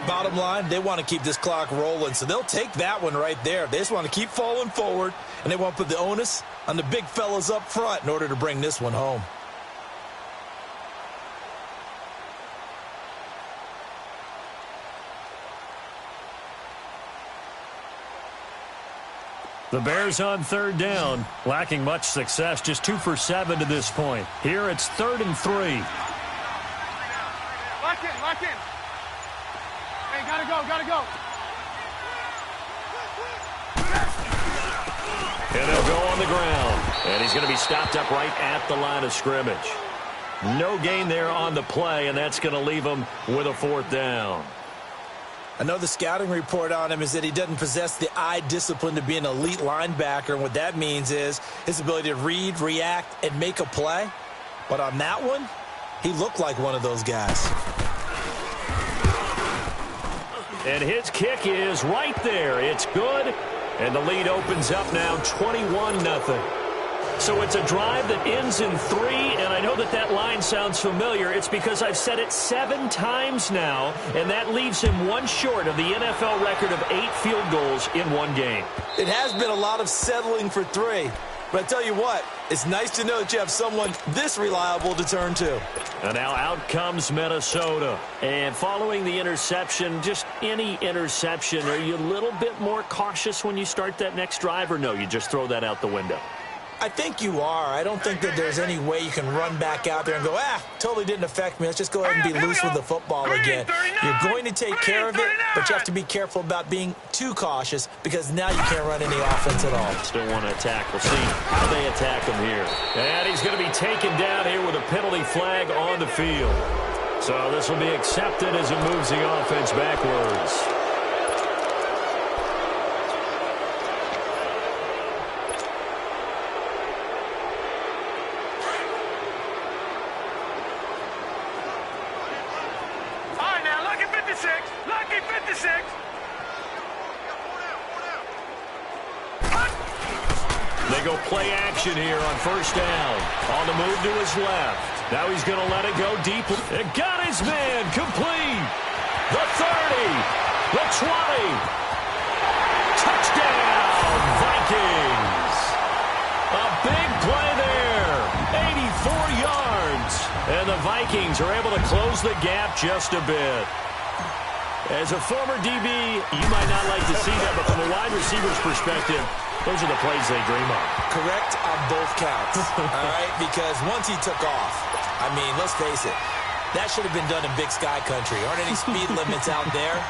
Bottom line, they want to keep this clock rolling, so they'll take that one right there. They just want to keep falling forward, and they want to put the onus on the big fellas up front in order to bring this one home. The Bears on third down, lacking much success, just 2 for 7 to this point. Here it's 3rd and 3. Lock in, lock in. Hey, gotta go, gotta go. And he'll go on the ground. And he's going to be stopped up right at the line of scrimmage. No gain there on the play, and that's going to leave him with a 4th down. I know the scouting report on him is that he doesn't possess the eye discipline to be an elite linebacker, and what that means is his ability to read, react, and make a play. But on that one, he looked like one of those guys. And his kick is right there. It's good, And the lead opens up now 21-0. So it's a drive that ends in 3, and I know that line sounds familiar. It's because I've said it 7 times now, and that leaves him one short of the NFL record of 8 field goals in one game. It has been a lot of settling for 3. But I tell you what, it's nice to know that you have someone this reliable to turn to. And now out comes Minnesota. And following the interception, just any interception, are you a little bit more cautious when you start that next drive, or no, you just throw that out the window? I think you are. I don't think that there's any way you can run back out there and go, totally didn't affect me. Let's just go ahead and be loose with the football again. You're going to take care of it, but you have to be careful about being too cautious because now you can't run any offense at all. Still want to attack. We'll see how they attack him here. And he's going to be taken down here with a penalty flag on the field. So this will be accepted as it moves the offense backwards. They go play action here on first down. On the move to his left. Now he's going to let it go deep. It got his man complete. The 30. The 20. Touchdown, Vikings. A big play there. 84 yards. And the Vikings are able to close the gap just a bit. As a former DB, you might not like to see that, but from a wide receiver's perspective, those are the plays they dream of. Correct on both counts, all right? Because once he took off, I mean, let's face it, that should have been done in Big Sky Country. Aren't any speed limits out there?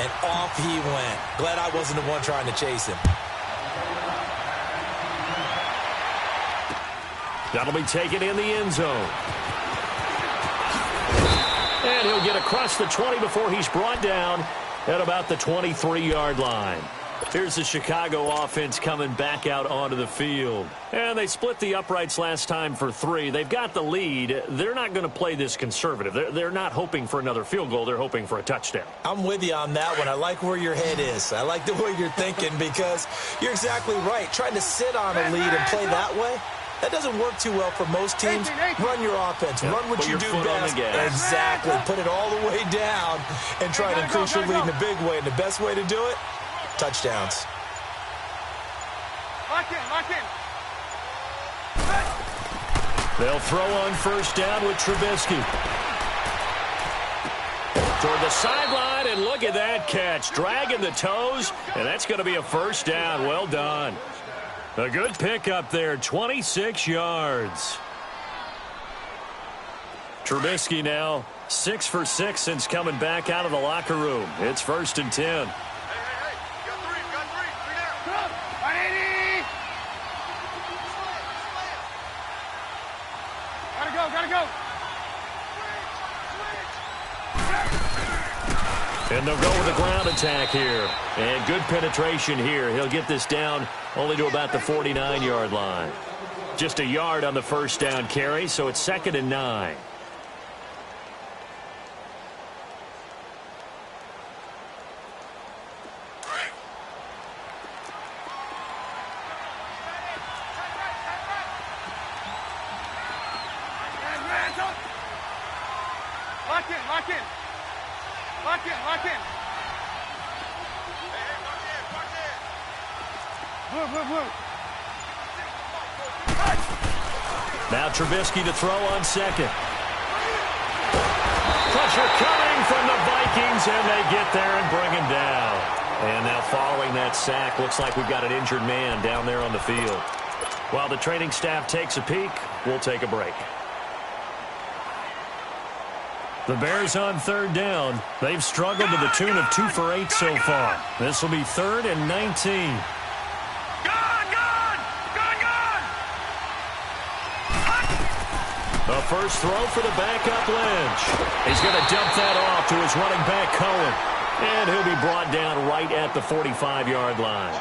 And off he went. Glad I wasn't the one trying to chase him. That'll be taken in the end zone. And he'll get across the 20 before he's brought down at about the 23-yard line. Here's the Chicago offense coming back out onto the field. And they split the uprights last time for 3. They've got the lead. They're not going to play this conservative. They're not hoping for another field goal. They're hoping for a touchdown. I'm with you on that one. I like where your head is. I like the way you're thinking because you're exactly right. Trying to sit on a lead and play that way, that doesn't work too well for most teams. Run your offense. Run what you do best. Exactly. Put it all the way down and try to increase your lead in a big way. And the best way to do it, touchdowns. Lock in. They'll throw on first down with Trubisky. Toward the sideline, and look at that catch. Dragging the toes, and that's going to be a first down. Well done. A good pickup there, 26 yards. Trubisky now 6 for 6 since coming back out of the locker room. It's 1st and 10. Hey. You got three down. Come on, 180. Gotta go. And they'll go with the ground attack here. And good penetration here. He'll get this down only to about the 49-yard line. Just a yard on the first down carry, so it's 2nd and 9. Lock in. Move. Now Trubisky to throw on second. Pressure coming from the Vikings, and they get there and bring him down. And now following that sack, looks like we've got an injured man down there on the field. While the training staff takes a peek, we'll take a break. The Bears on 3rd down. They've struggled to the tune of 2 for 8 so far. This will be 3rd and 19. The first throw for the backup Lynch. He's going to dump that off to his running back Cohen. And he'll be brought down right at the 45-yard line.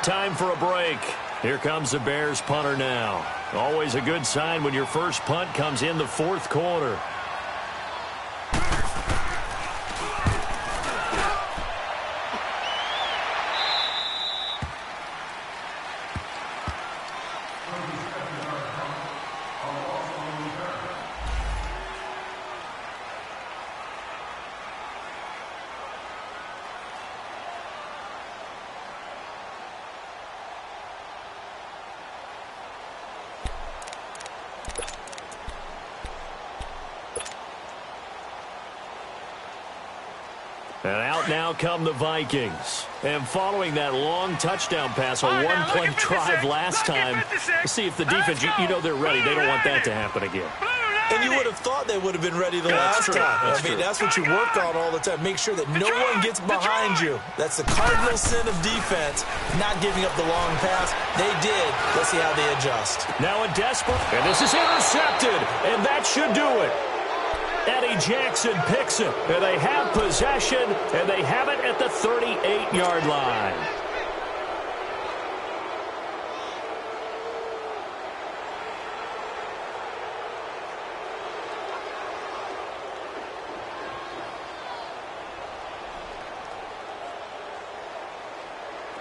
Time for a break. Here comes the Bears punter now. Always a good sign when your first punt comes in the 4th quarter. And out now come the Vikings. And following that long touchdown pass, a one-play drive last time, see if the defense, you know they're ready. They don't want that to happen again. And you would have thought they would have been ready the last time. That's what you work on all the time. Make sure that no one gets behind you. That's the cardinal sin of defense, not giving up the long pass. They did. Let's see how they adjust. Now a desperate, and this is intercepted, and that should do it. Eddie Jackson picks it, and they have possession, and they have it at the 38-yard line.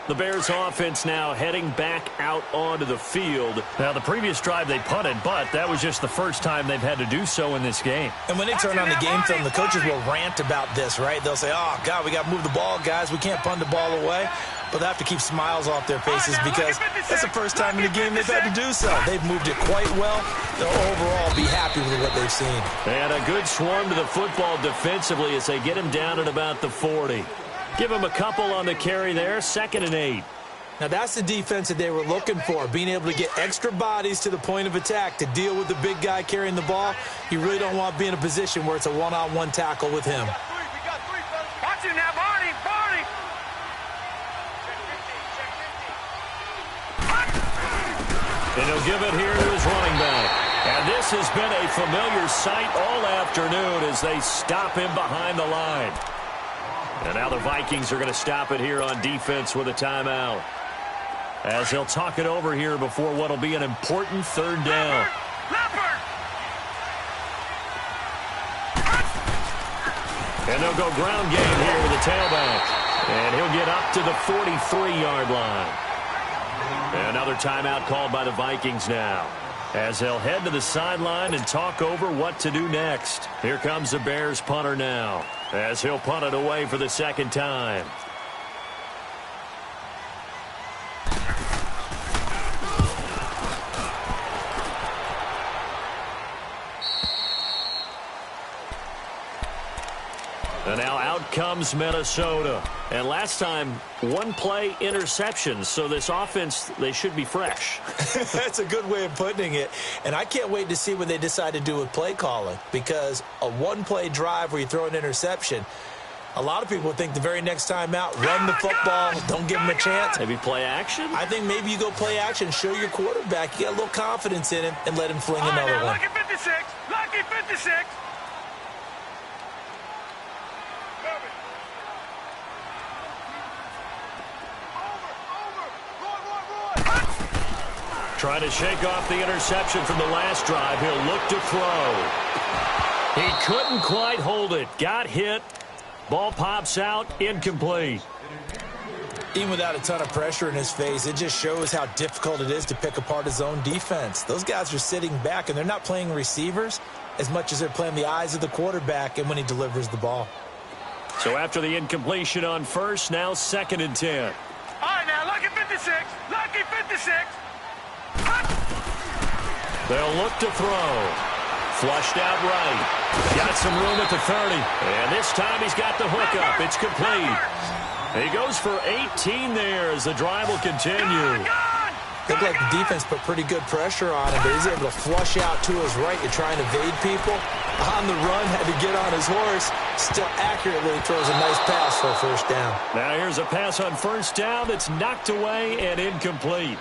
The Bears offense now heading back out onto the field. Now, the previous drive they punted, but that was just the first time they've had to do so in this game. And when they turn on the game film, the coaches will rant about this, right? They'll say, oh, God, we got to move the ball, guys. We can't punt the ball away. But they have to keep smiles off their faces because that's the first time in the game they've had to do so. They've moved it quite well. They'll overall be happy with what they've seen. And a good swarm to the football defensively as they get him down at about the 40. Give him a couple on the carry there, 2nd and 8. Now, that's the defense that they were looking for, being able to get extra bodies to the point of attack to deal with the big guy carrying the ball. You really don't want to be in a position where it's a one-on-one tackle with him. Watch him now, Barney. And he'll give it here to his running back. And this has been a familiar sight all afternoon as they stop him behind the line. And now the Vikings are going to stop it here on defense with a timeout, as they'll talk it over here before what will be an important 3rd down. And they'll go ground game here with the tailback. And he'll get up to the 43-yard line. And another timeout called by the Vikings now, as they'll head to the sideline and talk over what to do next. Here comes the Bears punter now, as he'll punt it away for the 2nd time. And now out comes Minnesota. And last time, one-play interception. So this offense, they should be fresh. That's a good way of putting it. And I can't wait to see what they decide to do with play calling, because a one-play drive where you throw an interception, a lot of people think the very next time out, run the football, don't give them a chance. Maybe play action? I think maybe you go play action, show your quarterback, you got a little confidence in him, and let him fling another one. Lucky 56. Lucky 56. Trying to shake off the interception from the last drive. He'll look to throw. He couldn't quite hold it. Got hit. Ball pops out. Incomplete. Even without a ton of pressure in his face, it just shows how difficult it is to pick apart his own defense. Those guys are sitting back, and they're not playing receivers as much as they're playing the eyes of the quarterback and when he delivers the ball. So after the incompletion on first, now 2nd and 10. All right, now, lucky 56. Lucky 56. They'll look to throw. Flushed out right. Got some room at the 30. And this time he's got the hook up. It's complete. He goes for 18 there as the drive will continue. Looked like the defense put pretty good pressure on him, but he's able to flush out to his right to try and evade people. On the run, had to get on his horse. Still accurately throws a nice pass for a 1st down. Now here's a pass on 1st down that's knocked away and incomplete.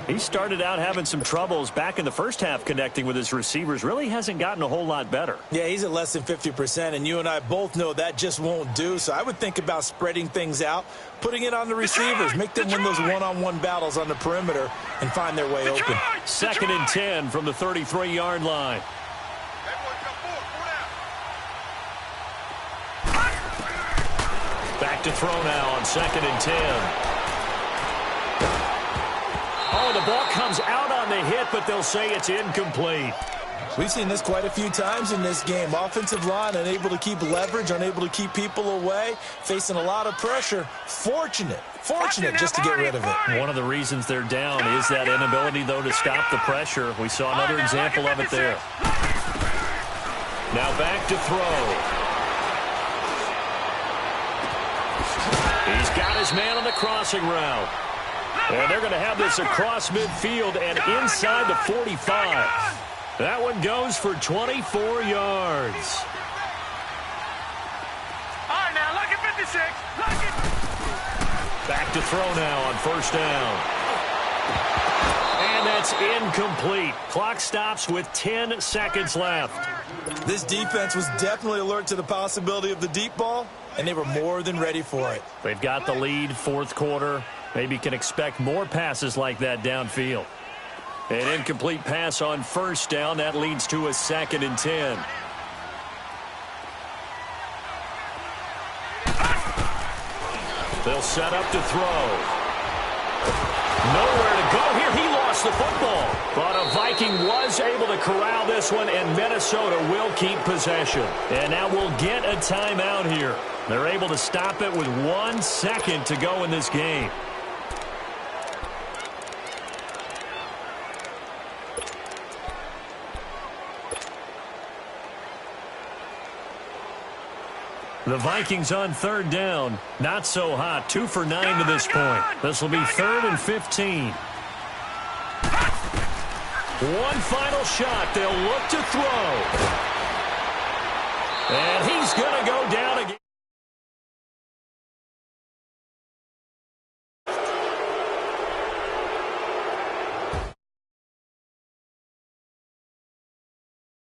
He started out having some troubles back in the first half connecting with his receivers. Really hasn't gotten a whole lot better. Yeah, he's at less than 50%, and you and I both know that just won't do. So I would think about spreading things out, putting it on the receivers, make them win those one-on-one battles on the perimeter and find their way open. 2nd and 10 from the 33-yard line. Back to throw now on 2nd and 10. Oh, the ball comes out on the hit, but they'll say it's incomplete. We've seen this quite a few times in this game. Offensive line unable to keep leverage, unable to keep people away, facing a lot of pressure. Fortunate just to get rid of it. One of the reasons they're down is that inability, though, to stop the pressure. We saw another example of it there. Now back to throw. He's got his man on the crossing route. And they're going to have this across midfield and inside the 45. That one goes for 24 yards. All right, now, look at 56. Look at... Back to throw now on first down. And that's incomplete. Clock stops with 10 seconds left. This defense was definitely alert to the possibility of the deep ball, and they were more than ready for it. They've got the lead, fourth quarter. Maybe can expect more passes like that downfield. An incomplete pass on first down. That leads to a 2nd and 10. They'll set up to throw. Nowhere to go here. He lost the football. But a Viking was able to corral this one, and Minnesota will keep possession. And now we'll get a timeout here. They're able to stop it with 1 second to go in this game. The Vikings on third down. Not so hot. 2 for 9 to this point. This will be 3rd and 15. One final shot. They'll look to throw. And he's going to go down again.